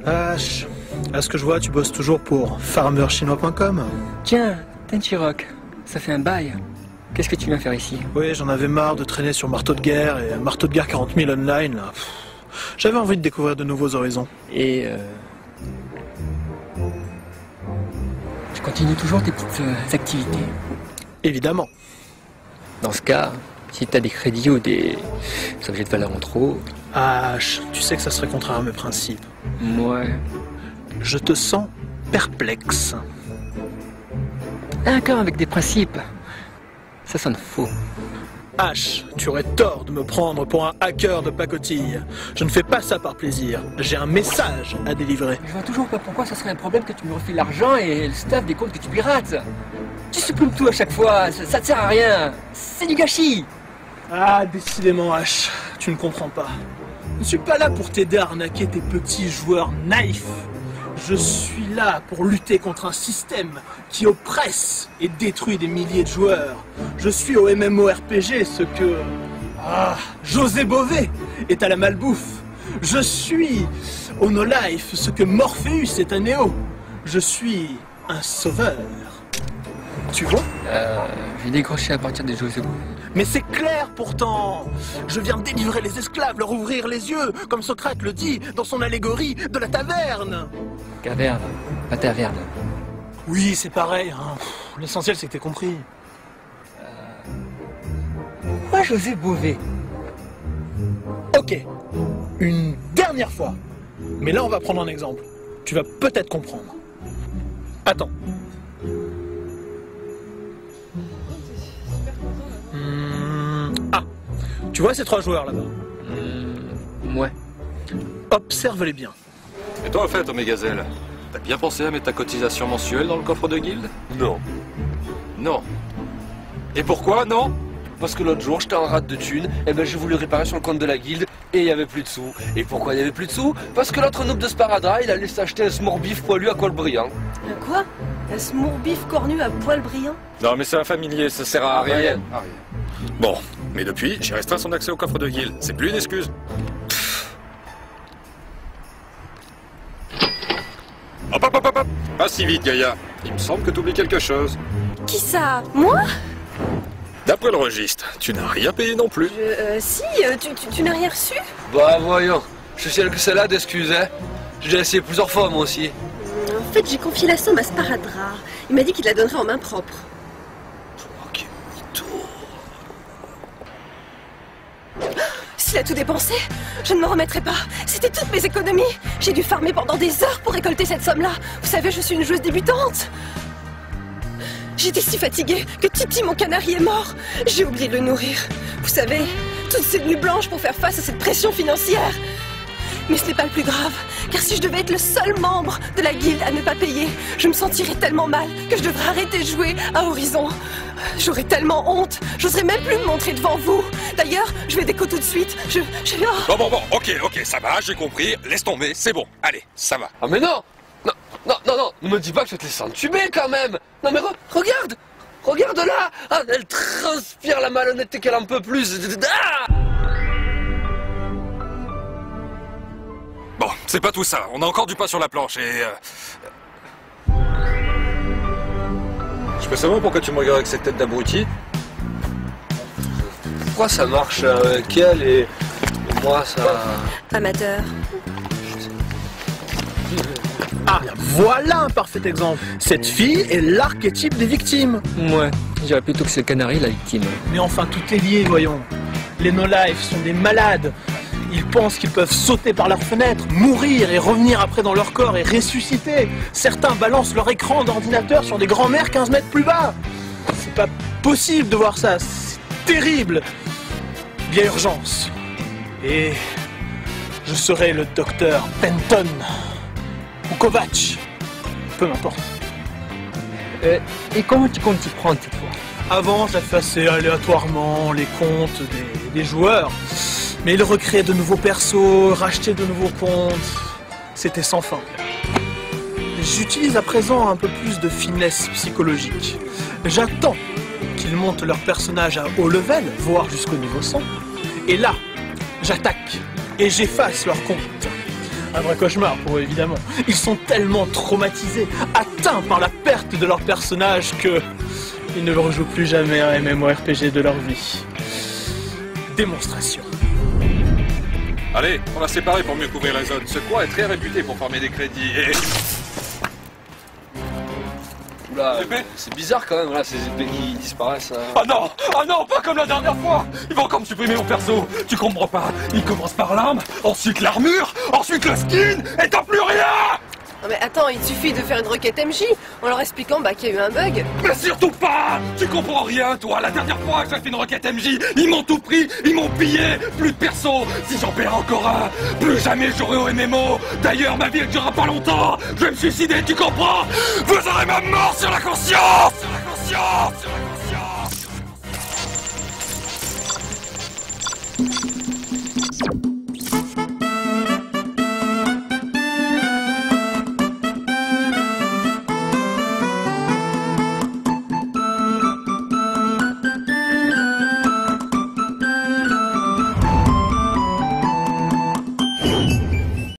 H, à ce que je vois, tu bosses toujours pour farmerchinois.com. Tiens, Tenchirok, ça fait un bail. Qu'est-ce que tu viens faire ici? Oui, j'en avais marre de traîner sur Marteau de Guerre et Marteau de Guerre 40 000 online, là. J'avais envie de découvrir de nouveaux horizons. Et tu continues toujours tes petites activités? Évidemment. Dans ce cas, si t'as des crédits ou des objets de valeur en trop... H, tu sais que ça serait contraire à mes principes. Ouais. Je te sens perplexe. Un cœur avec des principes. Ça sonne faux. H, tu aurais tort de me prendre pour un hacker de pacotille. Je ne fais pas ça par plaisir. J'ai un message à délivrer. Je vois toujours pas pourquoi ça serait un problème que tu me refiles l'argent et le stuff des comptes que tu pirates. Tu supprimes tout à chaque fois, ça te sert à rien. C'est du gâchis. Ah, décidément H, tu ne comprends pas. Je ne suis pas là pour t'aider à arnaquer tes petits joueurs naïfs. Je suis là pour lutter contre un système qui oppresse et détruit des milliers de joueurs. Je suis au MMORPG ce que... José Bové est à la malbouffe. Je suis au No Life ce que Morpheus est à Néo. Je suis un sauveur. Tu vois? J'ai décroché à partir des José Bové. Mais c'est clair pourtant. Je viens délivrer les esclaves, leur ouvrir les yeux, comme Socrate le dit dans son allégorie de la taverne. Caverne, pas taverne. Oui, c'est pareil. Hein. L'essentiel, c'est que t'aies compris. Pourquoi José Bové? Ok, une dernière fois. Mais là, on va prendre un exemple. Tu vas peut-être comprendre. Attends. Tu vois ces trois joueurs là-bas? Ouais. Observe-les bien. Et toi, au fait, Omégazelle, t'as bien pensé à mettre ta cotisation mensuelle dans le coffre de guilde? Non. Non. Et pourquoi non? Parce que l'autre jour, j'étais en rate de thunes, et ben j'ai voulu réparer sur le compte de la guilde, et il n'y avait plus de sous. Et pourquoi il n'y avait plus de sous? Parce que l'autre noob de Sparadra, il allait s'acheter un smorbif poilu à col brillant. Un quoi? Un smorbif cornu à poil brillant? Non, mais c'est un familier, ça sert à rien. Bon, mais depuis, j'ai restreint son accès au coffre de guilde. C'est plus une excuse. Hop, hop, hop, hop, hop. Pas si vite, Gaïa. Il me semble que tu oublies quelque chose. Qui ça? Moi? D'après le registre, tu n'as rien payé non plus. Si, tu n'as rien reçu? Bah voyons, je suis sûr que c'est là d'excuses, hein. J'ai déjà essayé plusieurs fois, moi aussi. En fait, j'ai confié la somme à Sparadra. Il m'a dit qu'il la donnerait en main propre. Ok, mytho. S'il a tout dépensé, je ne me remettrai pas. C'était toutes mes économies. J'ai dû farmer pendant des heures pour récolter cette somme-là. Vous savez, je suis une joueuse débutante. J'étais si fatiguée que Titi, mon canari, est mort. J'ai oublié de le nourrir. Vous savez, toutes ces nuits blanches pour faire face à cette pression financière. Mais ce n'est pas le plus grave, car si je devais être le seul membre de la guilde à ne pas payer, je me sentirais tellement mal que je devrais arrêter de jouer à Horizon. J'aurais tellement honte, j'oserais même plus me montrer devant vous. D'ailleurs, je vais déco tout de suite, Bon, ok, ça va, j'ai compris. Laisse tomber, c'est bon. Allez, ça va. Ah mais non. Non, ne me dis pas que je vais te laisser entuber quand même. Non mais regarde. Regarde là. Ah, elle transpire la malhonnêteté qu'elle en peut plus. Ah. Bon, c'est pas tout ça. On a encore du pain sur la planche et... Je peux savoir pourquoi tu me regardes avec cette tête d'abruti? Pourquoi ça marche avec elle et moi ça... Amateur. Ah, voilà un parfait exemple. Cette fille est l'archétype des victimes. Ouais, je dirais plutôt que c'est le canari la victime. Mais enfin, tout est lié, voyons. Les no-life sont des malades. Ils pensent qu'ils peuvent sauter par leurs fenêtres, mourir et revenir après dans leur corps et ressusciter. Certains balancent leur écran d'ordinateur sur des grands-mères 15 mètres plus bas. C'est pas possible de voir ça, c'est terrible. Il y a urgence. Et je serai le docteur Penton ou Kovac, peu m'importe. Et comment tu comptes t'y prendre cette fois? Avant, j'effaçais aléatoirement les comptes des joueurs. Mais ils recréaient de nouveaux persos, rachetaient de nouveaux comptes. C'était sans fin. J'utilise à présent un peu plus de finesse psychologique. J'attends qu'ils montent leur personnage à haut level, voire jusqu'au niveau 100. Et là, j'attaque et j'efface leur compte. Un vrai cauchemar pour eux, évidemment. Ils sont tellement traumatisés, atteints par la perte de leur personnage que ils ne rejouent plus jamais un MMORPG de leur vie. Démonstration. Allez, on va séparer pour mieux couvrir la zone. Ce coin est très réputé pour former des crédits et... Oula, c'est bizarre quand même, là, ces épées qui disparaissent. Oh non! Oh non, pas comme la dernière fois! Il va encore me supprimer mon perso! Tu comprends pas? Il commence par l'arme, ensuite l'armure, ensuite le skin, et t'as plus rien! Non mais attends, il suffit de faire une requête MJ en leur expliquant qu'il y a eu un bug. Mais surtout pas! Tu comprends rien, toi! La dernière fois que j'ai fait une requête MJ, ils m'ont tout pris, ils m'ont pillé! Plus de perso! Si j'en perds encore un, plus jamais j'aurai au MMO! D'ailleurs, ma vie elle durera pas longtemps! Je vais me suicider, tu comprends? Vous aurez ma mort sur la conscience! Sur la conscience!